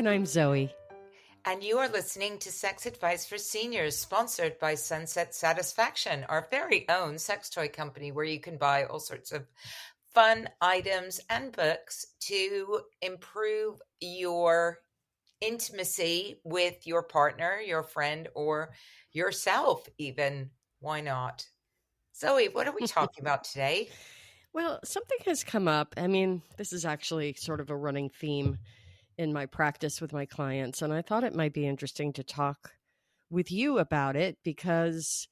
And I'm Zoe. And you are listening to Sex Advice for Seniors, sponsored by Sunset Satisfaction, our very own sex toy company where you can buy all sorts of fun items and books to improve your intimacy with your partner, your friend, or yourself even. Why not? Zoe, what are we talking about today? Well, something has come up. I mean, this is actually sort of a running theme in my practice with my clients, and I thought it might be interesting to talk with you about it because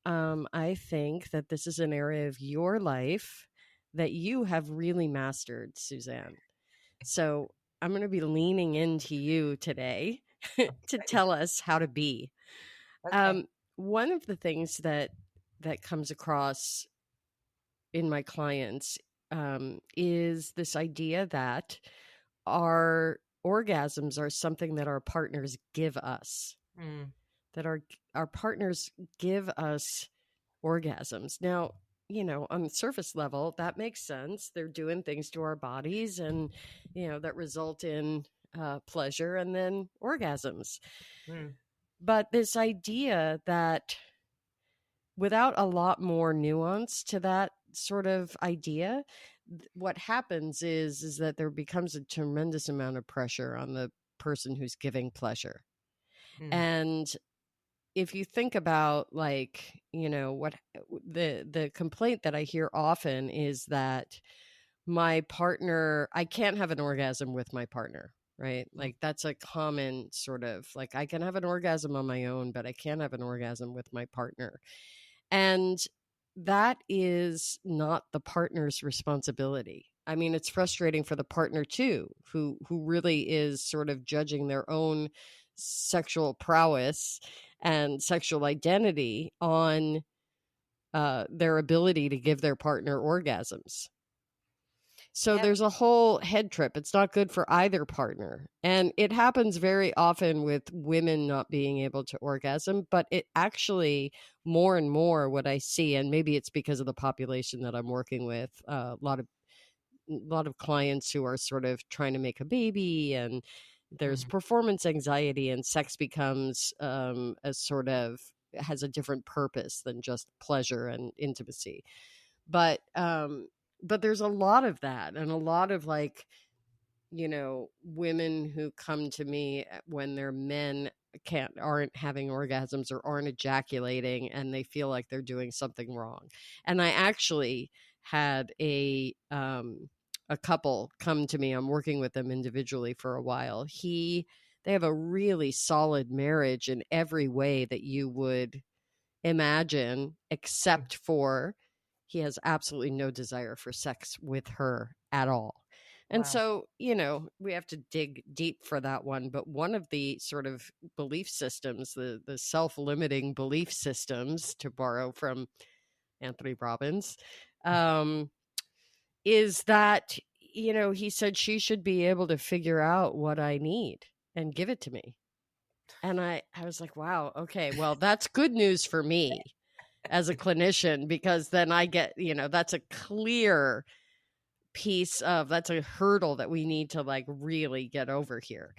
I think that this is an area of your life that you have really mastered, Suzanne. So I'm going to be leaning into you today to Okay. tell us how to be. Okay. Um, One of the things that comes across in my clients is this idea that our orgasms are something that our partners give us, Mm, that our partners give us orgasms. Now, on the surface level, that makes sense. They're doing things to our bodies and, that result in pleasure and then orgasms. mm, But this idea that without a lot more nuance to that sort of idea, what happens is that there becomes a tremendous amount of pressure on the person who's giving pleasure. mm. And if you think about, like, what the complaint that I hear often is that my partner, I can't have an orgasm with my partner, right? Mm. Like that's a common sort of, like, I can have an orgasm on my own, but I can't have an orgasm with my partner. And that is not the partner's responsibility. I mean, it's frustrating for the partner too, who really is sort of judging their own sexual prowess and sexual identity on their ability to give their partner orgasms. So Yeah. there's a whole head trip. It's not good for either partner. And it happens very often with women not being able to orgasm, but it actually more and more what I see, and maybe it's because of the population that I'm working with, a lot of clients who are sort of trying to make a baby, and there's Mm. performance anxiety, and sex becomes a sort of has a different purpose than just pleasure and intimacy. But there's a lot of that, and a lot of, like, women who come to me when their men aren't having orgasms or aren't ejaculating, and they feel like they're doing something wrong. And I actually had a couple come to me. I'm working with them individually for a while. They have a really solid marriage in every way that you would imagine, Mm. except for he has absolutely no desire for sex with her at all. And Wow. so, we have to dig deep for that one. But one of the sort of belief systems, the self-limiting belief systems, to borrow from Anthony Robbins, um, is that, he said she should be able to figure out what I need and give it to me. And I was like, wow, okay, well, that's good news for me as a clinician, because then I get, that's a clear that's a hurdle that we need to, like, really get over here.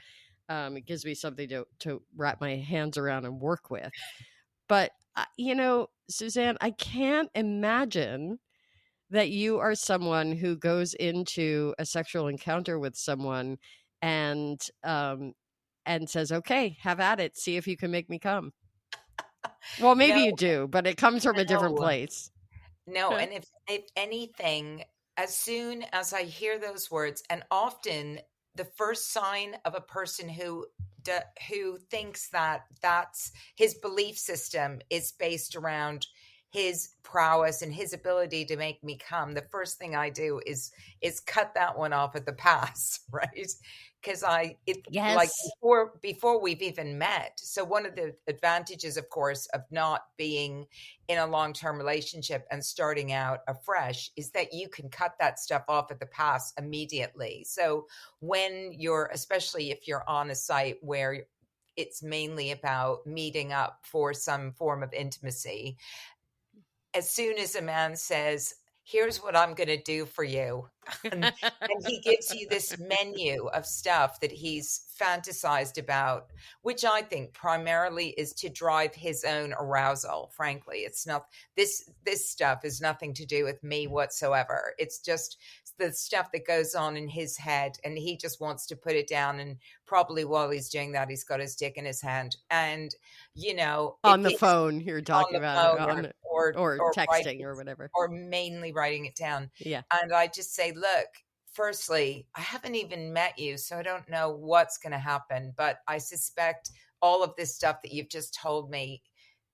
It gives me something to wrap my hands around and work with. But, Suzanne, I can't imagine that you are someone who goes into a sexual encounter with someone and, says, okay, have at it. See if you can make me come. Well, maybe No, you do, but it comes from a different no. place. No, and if anything, as soon as I hear those words, and often the first sign of a person who thinks that that's his belief system is based around his prowess and his ability to make me come, the first thing I do is cut that one off at the pass, right? Because like Yes. before we've even met. So one of the advantages, of course, of not being in a long-term relationship and starting out afresh is that you can cut that stuff off at the pass immediately. So when especially if you're on a site where it's mainly about meeting up for some form of intimacy, as soon as a man says, here's what I'm going to do for you, And he gives you this menu of stuff that he's fantasized about, which I think primarily is to drive his own arousal. Frankly, it's not this stuff is nothing to do with me whatsoever. It's just the stuff that goes on in his head, and he just wants to put it down. And probably while he's doing that, he's got his dick in his hand, and it On the is phone, you're on talking the about it phone on or or texting writing, or whatever. or mainly writing it down. Yeah. And I just say, look, firstly, I haven't even met you, so I don't know what's going to happen, but I suspect all of this stuff that you've just told me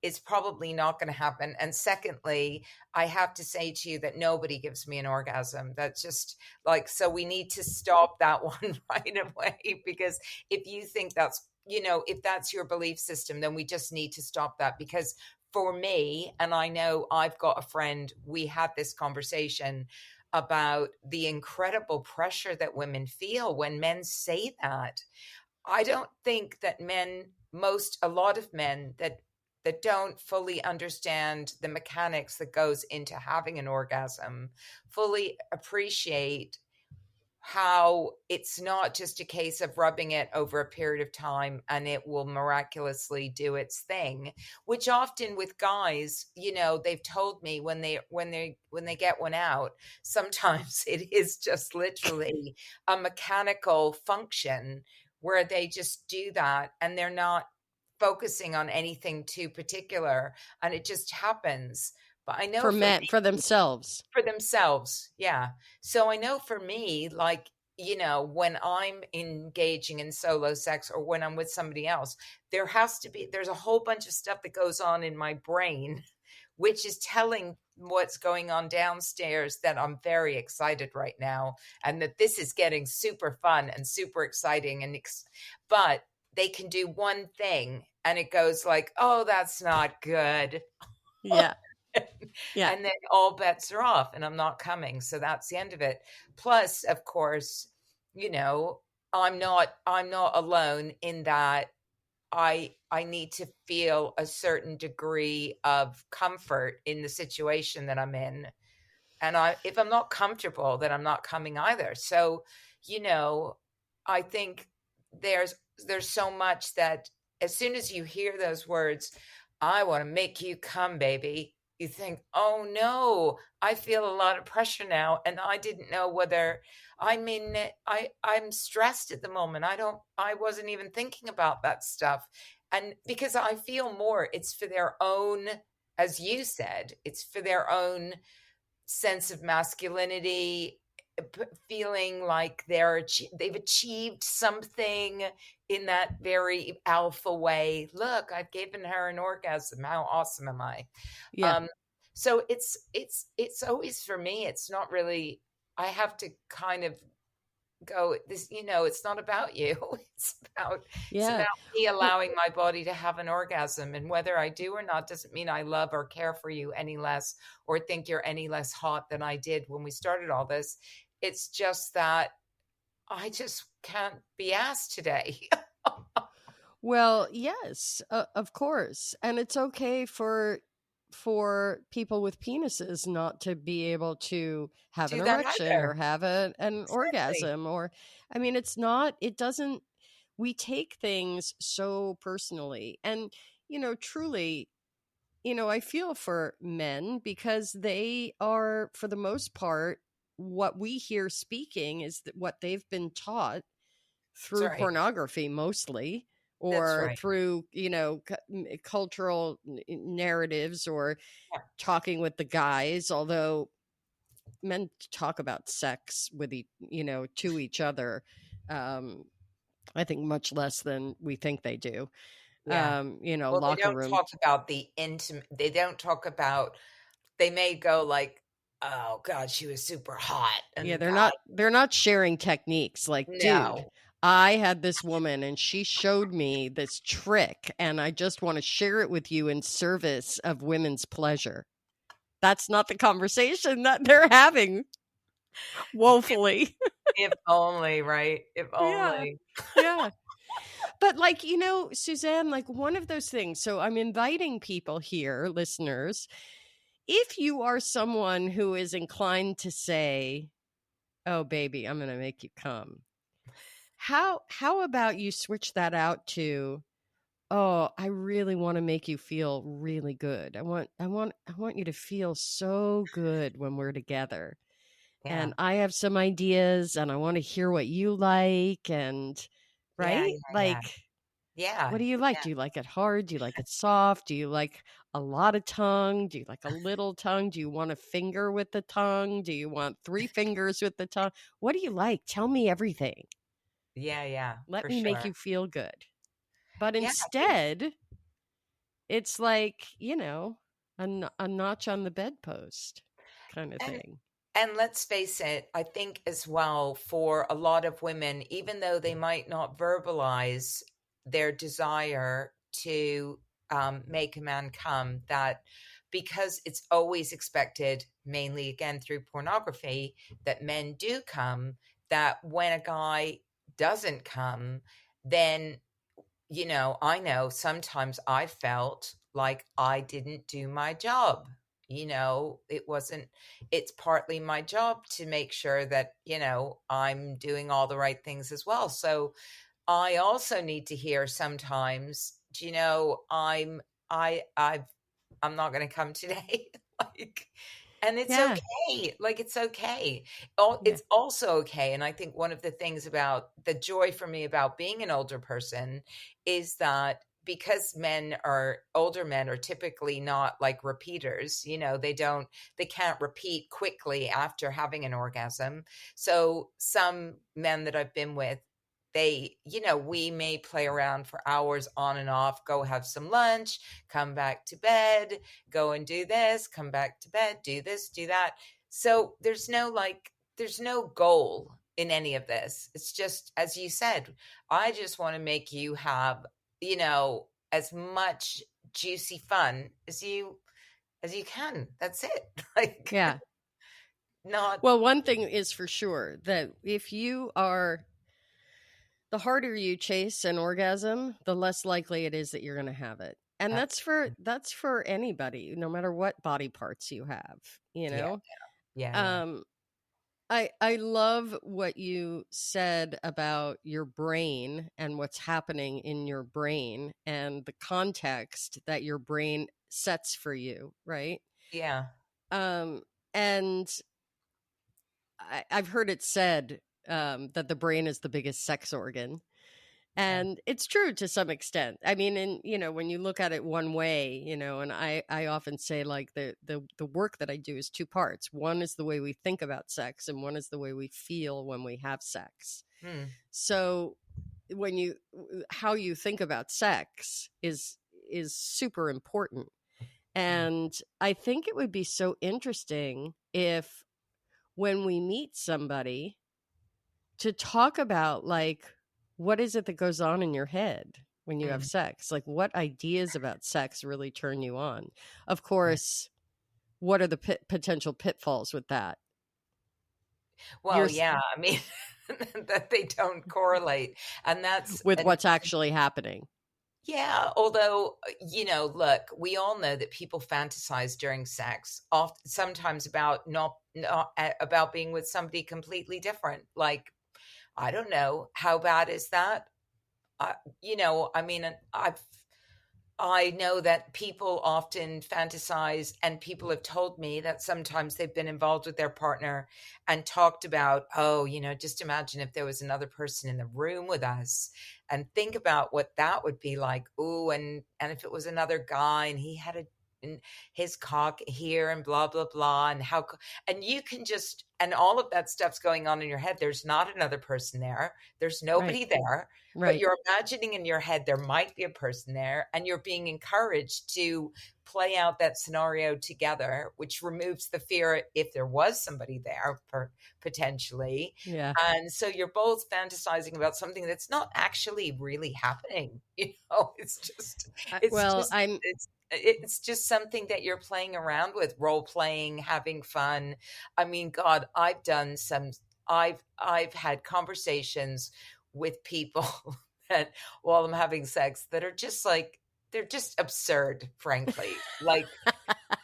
is probably not going to happen. And secondly, I have to say to you that nobody gives me an orgasm. That's just like, so we need to stop that one right away, because if you think that's, if that's your belief system, then we just need to stop that. Because for me, and I know I've got a friend, we had this conversation about the incredible pressure that women feel when men say that. I don't think that a lot of men that don't fully understand the mechanics that goes into having an orgasm fully appreciate how it's not just a case of rubbing it over a period of time and it will miraculously do its thing, which often with guys, they've told me when they get one out, sometimes it is just literally a mechanical function where they just do that and they're not focusing on anything too particular, and it just happens. But I know For for men, for me, themselves. for themselves. Yeah. So I know for me, like, when I'm engaging in solo sex or when I'm with somebody else, there's a whole bunch of stuff that goes on in my brain, which is telling what's going on downstairs that I'm very excited right now and that this is getting super fun and super exciting. But they can do one thing and it goes like, oh, that's not good. Yeah. Yeah. And then all bets are off and I'm not coming. So that's the end of it. Plus, of course, you know, I'm not alone in that I need to feel a certain degree of comfort in the situation that I'm in. And if I'm not comfortable, then I'm not coming either. So, you know, I think there's there's so much that as soon as you hear those words, I want to make you come, baby, you think, oh no, I feel a lot of pressure now. And I didn't know whether I'm stressed at the moment. I wasn't even thinking about that stuff. And because I feel more, it's for their own, as you said, it's for their own sense of masculinity, feeling like they've achieved something in that very alpha way. Look, I've given her an orgasm. How awesome am I? Yeah. Um, so it's always for me. It's not really. I have to kind of go this. It's not about you. It's about Yeah. me W- allowing my body to have an orgasm, and whether I do or not doesn't mean I love or care for you any less or think you're any less hot than I did when we started all this. It's just that I just can't be asked today. Well, yes, of course. And it's okay for people with penises not to be able to have an Do that erection or either. have an Exactly. orgasm, or I mean it's not it doesn't we take things so personally. And truly, I feel for men because they are, for the most part, what we hear speaking is that what they've been taught That's through right. pornography mostly, That's or right. through cultural narratives, or Yeah. talking with the guys, although men talk about sex with to each other, um I think much less than we think they do. Yeah. Well, they Locker don't room. talk about the intimate. They don't talk about. They may go like, "Oh God, she was super hot," Yeah, and they're God, not sharing techniques like, dude, no. I had this woman and she showed me this trick and I just want to share it with you in service of women's pleasure. That's not the conversation that they're having, woefully. If only, right? If Yeah. only. Yeah. But Suzanne, like one of those things. So I'm inviting people here, listeners, if you are someone who is inclined to say, oh baby, I'm going to make you come. How about you switch that out to, oh, I really want to make you feel really good. I want you to feel so good when we're together. Yeah. And I have some ideas and I want to hear what you like, and Yeah. right? Yeah. Yeah. Like, Yeah. what do you like? Do you like it hard? Do you like it soft? Do you like a lot of tongue? Do you like a little tongue? Do you want a finger with the tongue? Do you want three fingers with the tongue? What do you like? Tell me everything. Yeah. Yeah. Let For me make sure. you feel good. But Yeah. I think, instead, it's like, a notch on the bedpost kind of and thing. And let's face it, I think as well for a lot of women, even though they might not verbalize their desire to make a man come, that because it's always expected, mainly again through pornography, that men do come, that when a guy doesn't come, then I know sometimes I felt like I didn't do my job. It's partly my job to make sure that, I'm doing all the right things as well. So I also need to hear sometimes, I've I'm not going to come today. like, and it's Yeah. okay. Like, it's okay. Yeah. It's also okay. And I think one of the things about the joy for me about being an older person is that because older men are typically not like repeaters, they can't repeat quickly after having an orgasm. So some men that I've been with, we may play around for hours on and off, go have some lunch, come back to bed, go and do this, come back to bed, do this, do that. So there's no goal in any of this. It's just, as you said, I just want to make you have, as much juicy fun as you can. That's it. Like, Yeah. not, Well, one thing is for sure that the harder you chase an orgasm, the less likely it is that you're going to have it. And that's for absolutely. that's for anybody, no matter what body parts you have, you Yeah, know. yeah, yeah, Um I love what you said about your brain and what's happening in your brain and the context that your brain sets for you, right? yeah, Um and I've heard it said that the brain is the biggest sex organ. yeah, And it's true to some extent. I mean, and when you look at it one way, and I often say, like, the work that I do is two parts. One is the way we think about sex, and one is the way we feel when we have sex. hmm, So when you how you think about sex is super important. yeah, And I think it would be so interesting if, when we meet somebody, to talk about, like, what is it that goes on in your head when you have hmm, sex? Like, what ideas about sex really turn you on? Of yeah. course, what are the potential pitfalls with that? You're Well, yeah, I mean, that they don't correlate, and that's with an what's actually happening. yeah, although, look, we all know that people fantasize during sex, often sometimes not about being with somebody completely different. Like, I don't know, how bad is that? I mean, I know that people often fantasize, and people have told me that sometimes they've been involved with their partner and talked about, oh, just imagine if there was another person in the room with us, and think about what that would be like. Ooh, and if it was another guy and he had his cock here and blah blah blah, and and you can just, and all of that stuff's going on in your head. There's not another person there. There's Right. nobody there, but Right. you're imagining in your head there might be a person there, and you're being encouraged to play out that scenario together, which removes the fear if there was somebody there, potentially. Yeah. And so you're both fantasizing about something that's not actually really happening. It's just it's Well, just it's just something that you're playing around with, role playing, having fun. I mean, God, I've had conversations with people that, while I'm having sex, that are just like, they're just absurd, frankly. Like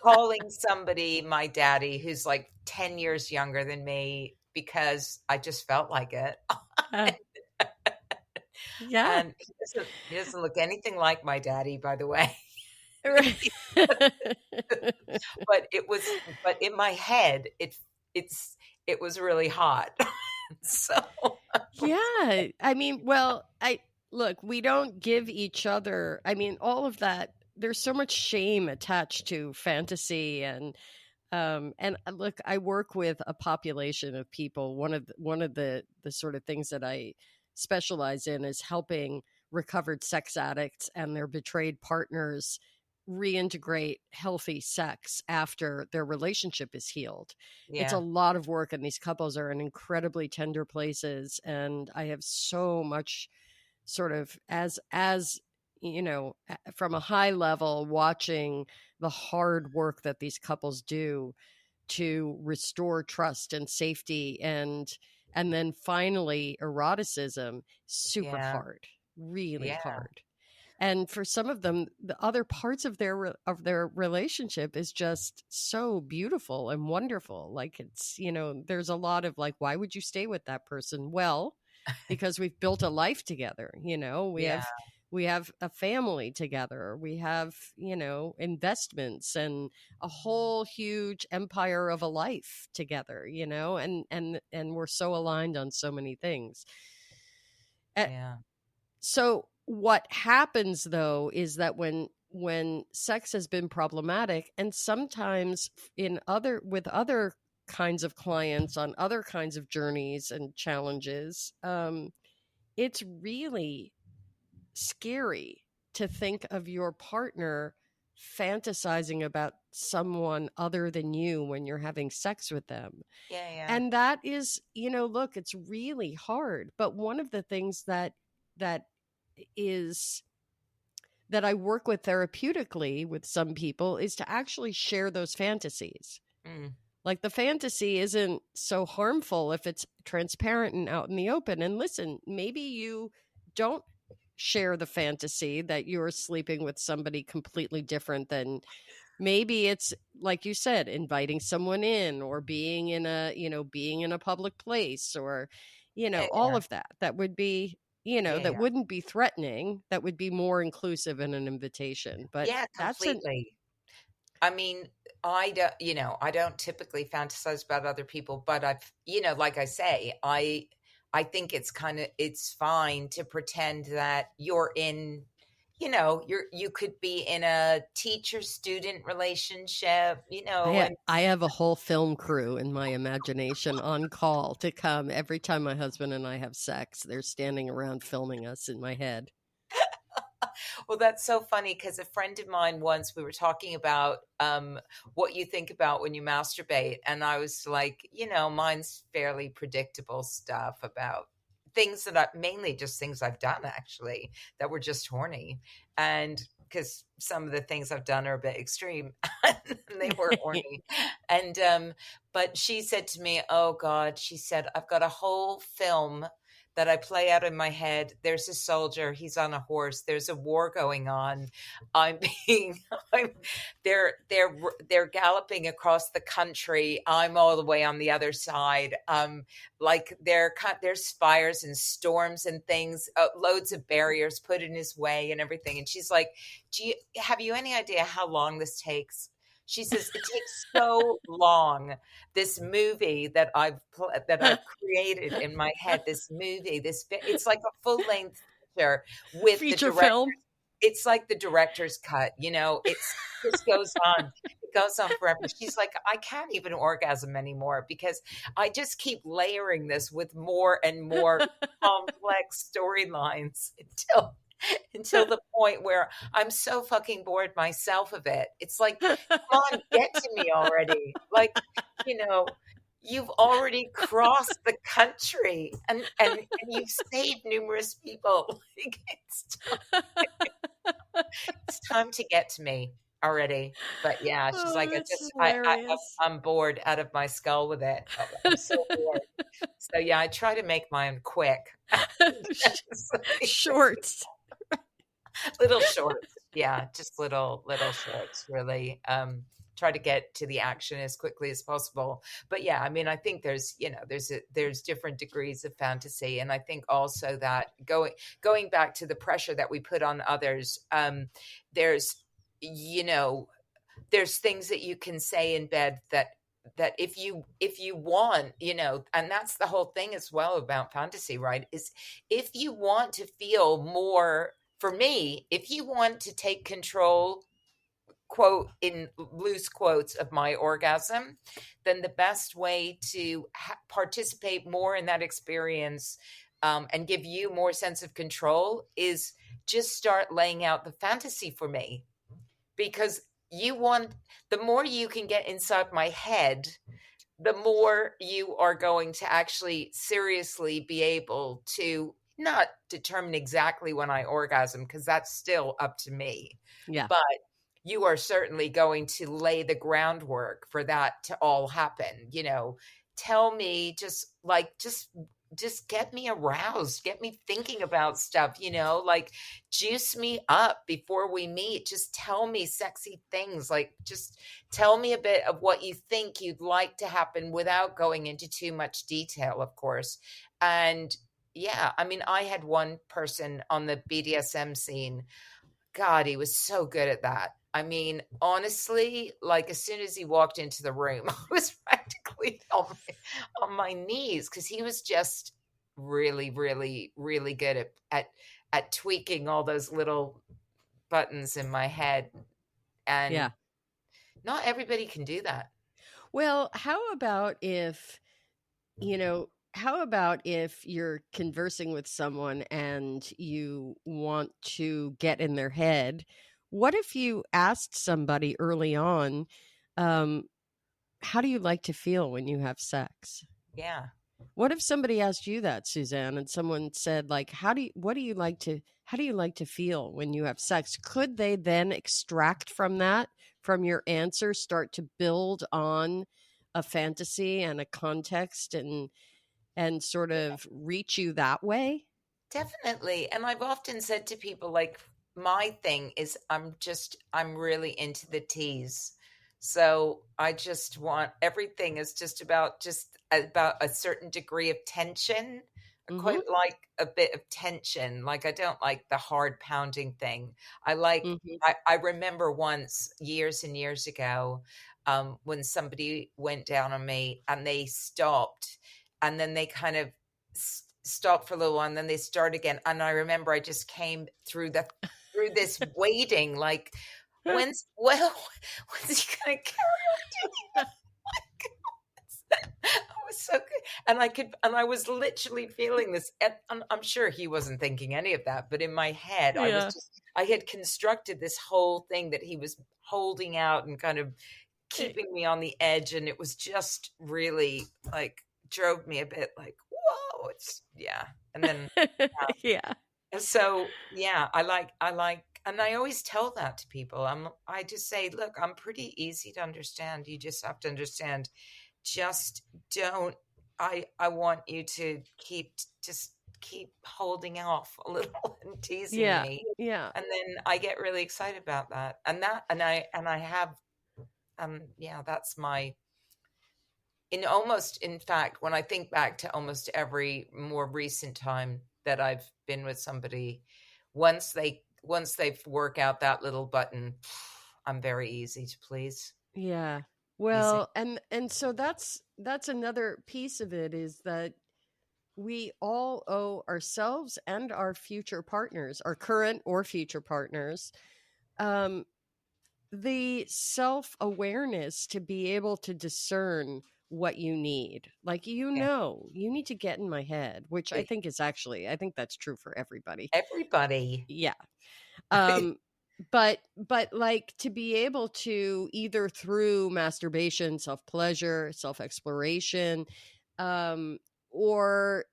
calling somebody my daddy who's like 10 years younger than me. because I just felt like it. Uh, yeah. And he doesn't look anything like my daddy, by the way. Right. But it was, but in my head, it's it was really hot. So Yeah. I mean, well, I look, we don't give each other, I mean, all of that, there's so much shame attached to fantasy and look, I work with a population of people. One of the sort of things that I specialize in is helping recovered sex addicts and their betrayed partners reintegrate healthy sex after their relationship is healed. It's a yeah, lot of work, and these couples are in incredibly tender places. And I have so much sort of as you know, from a high level, watching the hard work that these couples do to restore trust and safety, and then finally eroticism, super yeah, hard, really yeah, hard. And for some of them, the other parts of their relationship is just so beautiful and wonderful. Like, it's, you know, there's a lot of like, why would you stay with that person? Well, because we've built a life together. You know, yeah, we have a family together. We have, you know, investments and a whole huge empire of a life together, you know, and we're so aligned on so many things. yeah, So what happens though is that when sex has been problematic, and sometimes in other with other kinds of clients on other kinds of journeys and challenges, it's really scary to think of your partner fantasizing about someone other than you when you're having sex with them. yeah, yeah. And that is, you know, look, it's really hard. But one of the things that is that I work with therapeutically with some people is to actually share those fantasies. Mm. Like, the fantasy isn't so harmful if it's transparent and out in the open. And listen, maybe you don't share the fantasy that you're sleeping with somebody completely different than, maybe it's like you said, inviting someone in, or being in a, you know, being in a public place, or, you know, Yeah, all yeah, of that, that would be, you know, yeah, that yeah. wouldn't be threatening, that would be more inclusive in an invitation. But Yeah, that's an completely. I mean, I don't, I don't typically fantasize about other people, but like I say, I think it's fine to pretend that you're in, you could be in a teacher student relationship, and I have a whole film crew in my imagination on call to come every time my husband and I have sex. They're standing around filming us in my head. well, that's so funny because a friend of mine once we were talking about what you think about when you masturbate, and I was like, mine's fairly predictable stuff about things that I mainly just things I've done actually that were just horny, and because some of the things I've done are a bit extreme and they were horny, and but she said to me, "Oh God," she said, "I've got a whole film." That I play out in my head. There's a soldier. He's on a horse. There's a war going on. I'm being. I'm. They're galloping across the country. I'm all the way on the other side. Like there's fires and storms and things. Loads of barriers put in his way and everything. And she's like, have you any idea how long this takes? She says it takes so long. This movie that I've created in my head. This movie, it's like a full length feature with the Feature director. film. It's like the director's cut. This goes on. It goes on forever. She's like, I can't even orgasm anymore because I just keep layering this with more and more complex storylines until the point where I'm so fucking bored myself of it. It's like, come on, get to me already. Like, you know, you've already crossed the country and you've saved numerous people. Like, it's time to get to me already. But yeah, she's Oh, like, that's I hilarious. I'm bored out of my skull with it. I'm so bored. So yeah, I try to make mine quick. Shorts. Little shorts. Yeah, just little shorts, really. try to get to the action as quickly as possible. But yeah, I mean, I think there's, there's different degrees of fantasy. And I think also that going back to the pressure that we put on others, there's, you know, there's things that you can say in bed that if you want, and that's the whole thing as well about fantasy, right? Is if you want to feel more, for me, if you want to take control, quote in loose quotes, of my orgasm, then the best way to participate more in that experience, and give you more sense of control, is just start laying out the fantasy for me. Because you want, the more you can get inside my head, the more you are going to actually seriously be able to not determine exactly when I orgasm, because that's still up to me. Yeah. But you are certainly going to lay the groundwork for that to all happen. Tell me, just get me aroused, get me thinking about stuff, like juice me up before we meet. Just tell me sexy things, like just tell me a bit of what you think you'd like to happen without going into too much detail, of course. And yeah, I mean, I had one person on the BDSM scene. God, he was so good at that. I mean, honestly, like as soon as he walked into the room, I was practically on my knees, because he was just really, really, really good at tweaking all those little buttons in my head. And Yeah. not everybody can do that. Well, how about if you're conversing with someone and you want to get in their head? What if you asked somebody early on, um, how do you like to feel when you have sex? Yeah, What if somebody asked you that, Suzanne, and someone said, like, how do you like to feel when you have sex? Could they then extract from that, from your answer, start to build on a fantasy and a context and sort of reach you that way? definitely. And I've often said to people, like, my thing is I'm really into the tease. So I just want, everything is just about a certain degree of tension. I Mhm. quite like a bit of tension. Like, I don't like the hard pounding thing. I like Mhm. I remember once, years and years ago, when somebody went down on me and they stopped, and then they kind of stop for a little while, and then they start again. And I remember I just came through this waiting, like, well, when's he gonna carry on doing that? I was so good. And I was literally feeling this. And I'm sure he wasn't thinking any of that, but in my head, Yeah. I had constructed this whole thing that he was holding out and kind of Eh, keeping me on the edge. And it was just really, like, drove me a bit like, whoa, it's, yeah. And then, yeah. so yeah, I like, and I always tell that to people. I just say, look, I'm pretty easy to understand. You just have to understand. Just don't. I want you to keep holding off a little and teasing Yeah. me, Yeah. and then I get really excited about that. And I have, yeah, that's my, in fact, when I think back to almost every more recent time that I've been with somebody, once they work out that little button, I'm very easy to please. Yeah. Easy. Well, and so that's another piece of it, is that we all owe ourselves and our future partners, our current or future partners, um, the self awareness to be able to discern what you need. Like, Yeah. you need to get in my head, which Eh, I think that's true for everybody. everybody. Yeah. Um, but like to be able to, either through masturbation, self-pleasure, self-exploration, um, or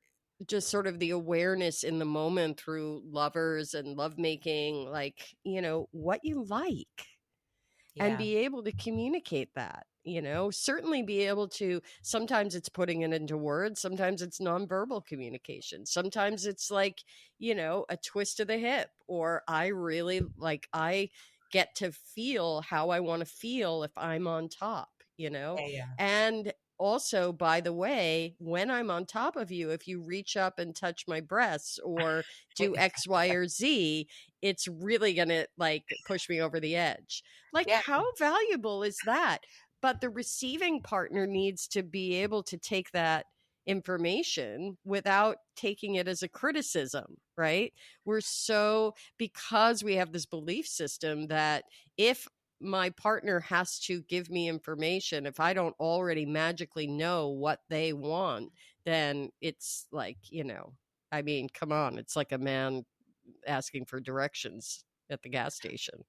just sort of the awareness in the moment through lovers and lovemaking, like, what you like, and Yeah. be able to communicate that, certainly be able to, sometimes it's putting it into words, sometimes it's nonverbal communication, sometimes it's like, a twist of the hip, or I really like, I get to feel how I want to feel if I'm on top, you know? Yeah, yeah. And also, by the way, when I'm on top of you, if you reach up and touch my breasts or do X, Y, or Z, it's really going to like push me over the edge. Like, Yeah. how valuable is that? But the receiving partner needs to be able to take that information without taking it as a criticism, right? We're so, because we have this belief system that if my partner has to give me information, if I don't already magically know what they want, then it's like, I mean, come on, it's like a man asking for directions at the gas station.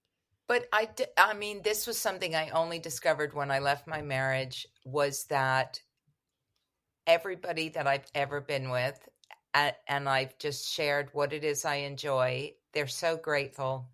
But I mean, this was something I only discovered when I left my marriage, was that everybody that I've ever been with, and I've just shared what it is I enjoy, they're so grateful.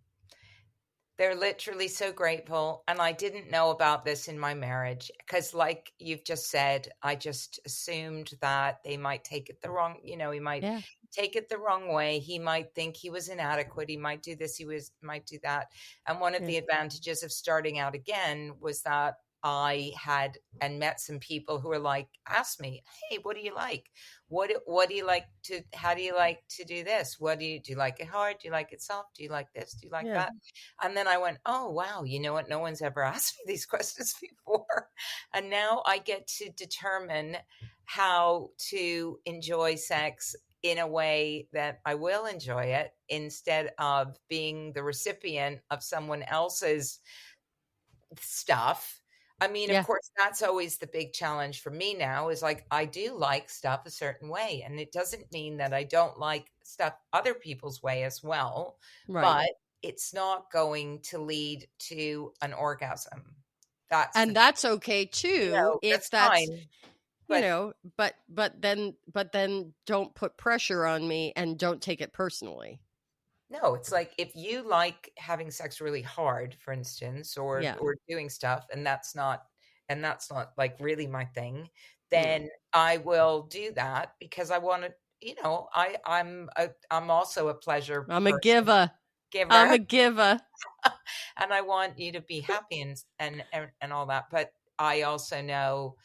They're literally so grateful. And I didn't know about this in my marriage because, like you've just said, I just assumed that they might take it the wrong, he might Yeah. take it the wrong way. He might think he was inadequate. He might do this. Might do that. And one of Yeah. the advantages of starting out again was that I had and met some people who were like, ask me, hey, what do you like? What do you like to, how do you like to do this? Do you like it hard? Do you like it soft? Do you like this? Do you like Yeah. that? And then I went, oh, wow, you know what? No one's ever asked me these questions before. And now I get to determine how to enjoy sex in a way that I will enjoy it instead of being the recipient of someone else's stuff. I mean, of Yeah. course, that's always the big challenge for me now, is like, I do like stuff a certain way. And it doesn't mean that I don't like stuff other people's way as well, Right. but it's not going to lead to an orgasm. That's And the, that's okay too, if that's that's, fine. But but then don't put pressure on me and don't take it personally. no, it's like if you like having sex really hard, for instance, or Yeah. doing stuff, and that's not like really my thing, Mm. then I will do that because I want to, I'm also a pleasure I'm a person, giver. I'm giver, a giver. and I want you to be happy and all that. But I also know,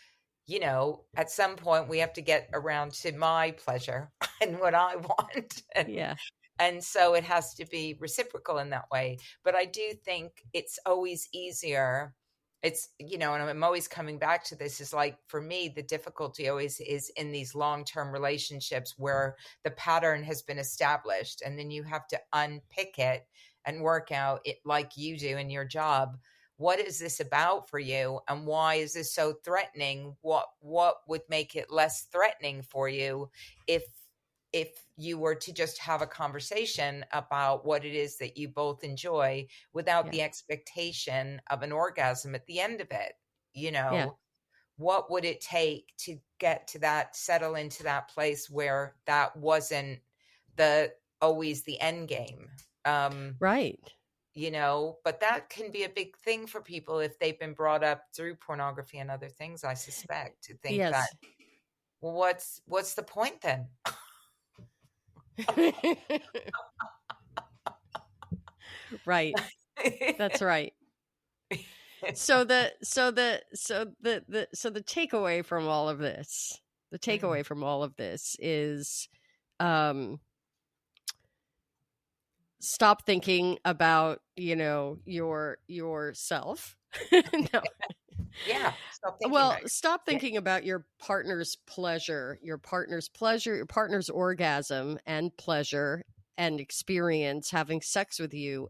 at some point we have to get around to my pleasure and what I want. Yeah. And so it has to be reciprocal in that way. But I do think it's always easier. And I'm always coming back to this, is like, for me, the difficulty always is in these long-term relationships where the pattern has been established and then you have to unpick it and work out it, like you do in your job. What is this about for you, and why is this so threatening? What would make it less threatening for you if you were to just have a conversation about what it is that you both enjoy without Yeah. the expectation of an orgasm at the end of it? Yeah. What would it take to get to that, settle into that place where that wasn't the always the end game? Um, Right. but that can be a big thing for people if they've been brought up through pornography and other things, I suspect, to think that, Yes. well, what's the point then? Right. That's right. So the takeaway from all of this, Mm. is stop thinking about, yourself. No. Yeah, stop thinking Well, about stop yeah, thinking about your partner's pleasure, your partner's orgasm and pleasure and experience having sex with you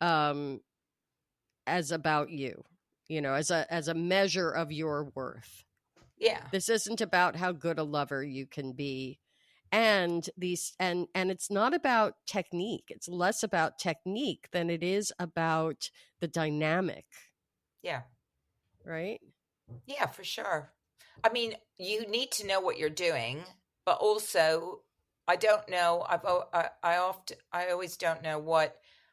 um as about you, as a measure of your worth. yeah, This isn't about how good a lover you can be. And it's not about technique. It's less about technique than it is about the dynamic, yeah, right? yeah, for sure. I mean, you need to know what you're doing, but also, I don't know. I always don't know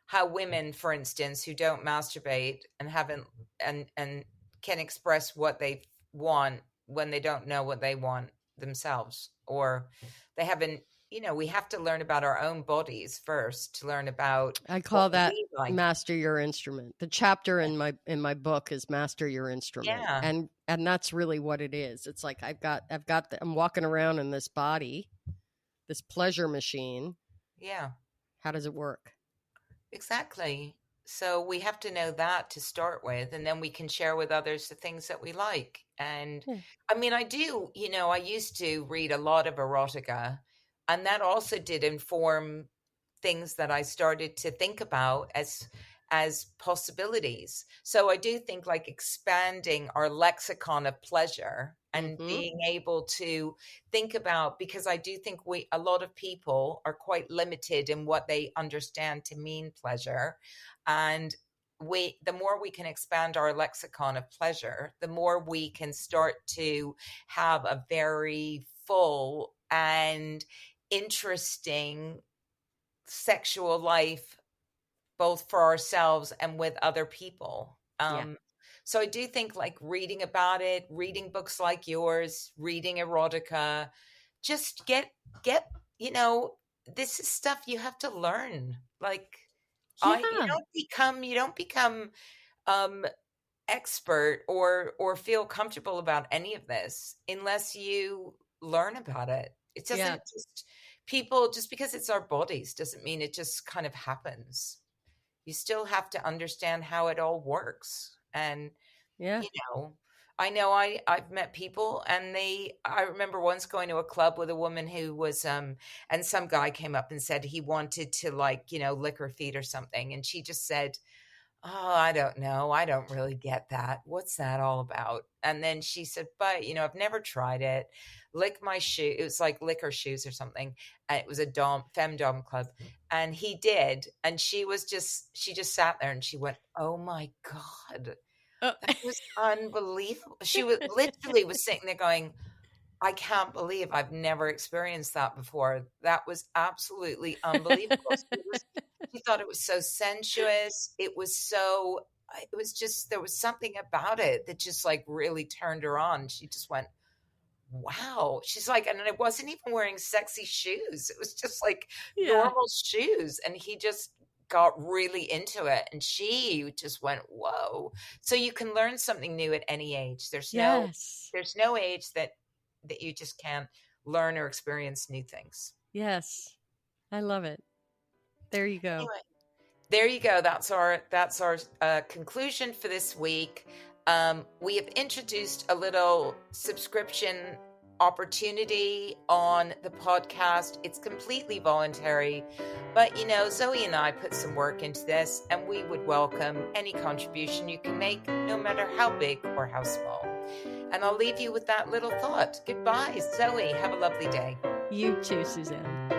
how women, for instance, who don't masturbate and haven't and can express what they want when they don't know what they want themselves, or they haven't. we have to learn about our own bodies first to learn about I what call that we like. master your instrument. The chapter in my book is master your instrument. Yeah. And that's really what it is. It's like I'm walking around in this body, this pleasure machine. Yeah. How does it work? Exactly. So we have to know that to start with, and then we can share with others the things that we like. And Yeah. I mean, I do, I used to read a lot of erotica, and that also did inform things that I started to think about as possibilities. So I do think like expanding our lexicon of pleasure and Mhm. being able to think about, because I do think a lot of people are quite limited in what they understand to mean pleasure. And the more we can expand our lexicon of pleasure, the more we can start to have a very full and interesting sexual life, both for ourselves and with other people. Yeah. So I do think like reading about it, reading books like yours, reading erotica, just get, you know, this is stuff you have to learn. Like Yeah. you don't become um expert or feel comfortable about any of this unless you learn about it. It Yeah. doesn't just people just because it's our bodies doesn't mean it just kind of happens. You still have to understand how it all works. And Yeah. you know, I know I've met people and I remember once going to a club with a woman who was and some guy came up and said he wanted to like, lick her feet or something, and she just said, "Oh, I don't know. I don't really get that. What's that all about?" And then she said, "But, I've never tried it. Lick my shoe." It was like lick her shoes or something. And it was a femdom club. And he did. And she just sat there and she went, "Oh my God, Oh. that was unbelievable." She was literally was sitting there going, "I can't believe I've never experienced that before. That was absolutely unbelievable." She thought it was so sensuous. It was just, there was something about it that just like really turned her on. She just went, "Wow." She's like, and I wasn't even wearing sexy shoes. It was just like Yeah. normal shoes. And he just got really into it. And she just went, "Whoa." So you can learn something new at any age. Yes. There's no age that you just can't learn or experience new things. Yes. I love it. There you go. Anyway, there you go. That's our conclusion for this week. We have introduced a little subscription opportunity on the podcast. It's completely voluntary, but Zoe and I put some work into this, and we would welcome any contribution you can make, no matter how big or how small. And I'll leave you with that little thought. Goodbye, Zoe. Have a lovely day. You too, Suzanne.